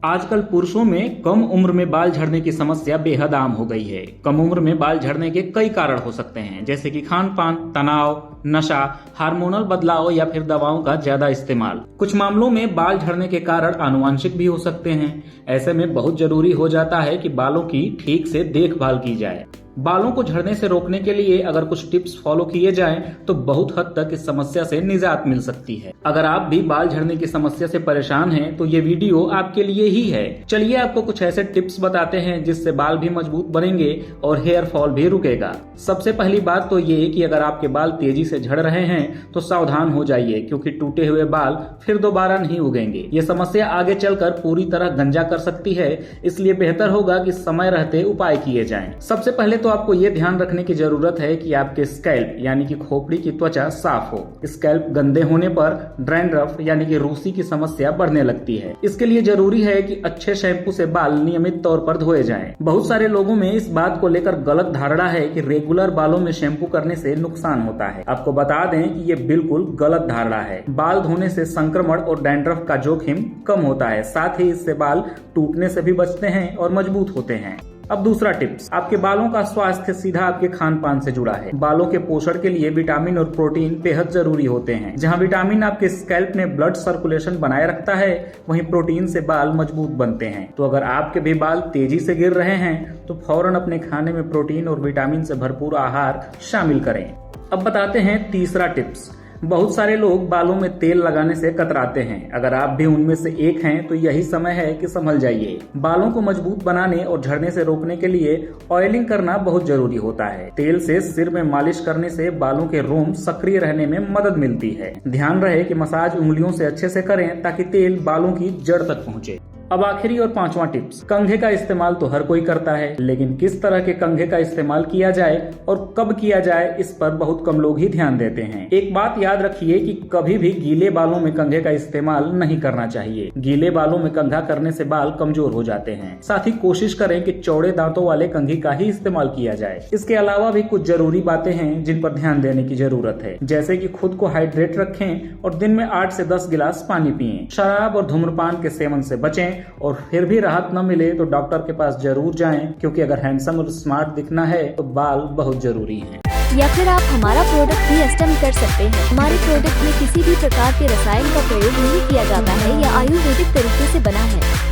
आजकल पुरुषों में कम उम्र में बाल झड़ने की समस्या बेहद आम हो गई है। कम उम्र में बाल झड़ने के कई कारण हो सकते हैं, जैसे कि खान पान, तनाव, नशा, हार्मोनल बदलाव या फिर दवाओं का ज्यादा इस्तेमाल। कुछ मामलों में बाल झड़ने के कारण आनुवंशिक भी हो सकते हैं। ऐसे में बहुत जरूरी हो जाता है कि बालों की ठीक से देखभाल की जाए। बालों को झड़ने से रोकने के लिए अगर कुछ टिप्स फॉलो किए जाएं तो बहुत हद तक इस समस्या से निजात मिल सकती है। अगर आप भी बाल झड़ने की समस्या से परेशान हैं तो ये वीडियो आपके लिए ही है। चलिए आपको कुछ ऐसे टिप्स बताते हैं जिससे बाल भी मजबूत बनेंगे और हेयर फॉल भी रुकेगा। सबसे पहली बात तो ये कि अगर आपके बाल तेजी से झड़ रहे हैं तो सावधान हो जाइए, क्योंकि टूटे हुए बाल फिर दोबारा नहीं उगेंगे। ये समस्या आगे चलकर पूरी तरह गंजा कर सकती है, इसलिए बेहतर होगा कि समय रहते उपाय किए जाएं। सबसे पहले तो आपको ये ध्यान रखने की जरूरत है कि आपके स्कैल्प यानी कि खोपड़ी की त्वचा साफ हो। स्कैल्प गंदे होने पर डैंड्रफ यानी कि रूसी की समस्या बढ़ने लगती है। इसके लिए जरूरी है कि अच्छे शैम्पू से बाल नियमित तौर पर धोए जाएं। बहुत सारे लोगों में इस बात को लेकर गलत धारणा है कि रेगुलर बालों में शैम्पू करने से नुकसान होता है। आपको बता दें कि ये बिल्कुल गलत धारणा है। बाल धोने से संक्रमण और डैंड्रफ का जोखिम कम होता है, साथ ही इससे बाल टूटने से भी बचते हैं और मजबूत होते हैं। अब दूसरा टिप्स, आपके बालों का स्वास्थ्य सीधा आपके खान पान से जुड़ा है। बालों के पोषण के लिए विटामिन और प्रोटीन बेहद जरूरी होते हैं। जहां विटामिन आपके स्कैल्प में ब्लड सर्कुलेशन बनाए रखता है, वहीं प्रोटीन से बाल मजबूत बनते हैं। तो अगर आपके भी बाल तेजी से गिर रहे हैं तो फौरन अपने खाने में प्रोटीन और विटामिन से भरपूर आहार शामिल करें। अब बताते हैं तीसरा टिप्स। बहुत सारे लोग बालों में तेल लगाने से कतराते हैं। अगर आप भी उनमें से एक हैं तो यही समय है कि संभल जाइए। बालों को मजबूत बनाने और झड़ने से रोकने के लिए ऑयलिंग करना बहुत जरूरी होता है। तेल से सिर में मालिश करने से बालों के रोम सक्रिय रहने में मदद मिलती है। ध्यान रहे कि मसाज उंगलियों से अच्छे से करें ताकि तेल बालों की जड़ तक पहुंचे। अब आखिरी और पांचवा टिप्स, कंघे का इस्तेमाल तो हर कोई करता है, लेकिन किस तरह के कंघे का इस्तेमाल किया जाए और कब किया जाए इस पर बहुत कम लोग ही ध्यान देते हैं। एक बात याद रखिए कि कभी भी गीले बालों में कंघे का इस्तेमाल नहीं करना चाहिए। गीले बालों में कंघा करने से बाल कमजोर हो जाते हैं। साथ ही कोशिश करें कि चौड़े दांतों वाले कंघी का ही इस्तेमाल किया जाए। इसके अलावा भी कुछ जरूरी बातें हैं जिन पर ध्यान देने की जरूरत है, जैसे कि खुद को हाइड्रेट रखें और दिन में 8 से 10 गिलास पानी पिएं। शराब और धूम्रपान के सेवन से बचें और फिर भी राहत न मिले तो डॉक्टर के पास जरूर जाएं, क्योंकि अगर हैंडसम और स्मार्ट दिखना है तो बाल बहुत जरूरी हैं। या फिर आप हमारा प्रोडक्ट भी कस्टम कर सकते हैं। हमारे प्रोडक्ट में किसी भी प्रकार के रसायन का प्रयोग नहीं किया जाता है या आयुर्वेदिक तरीके से बना है।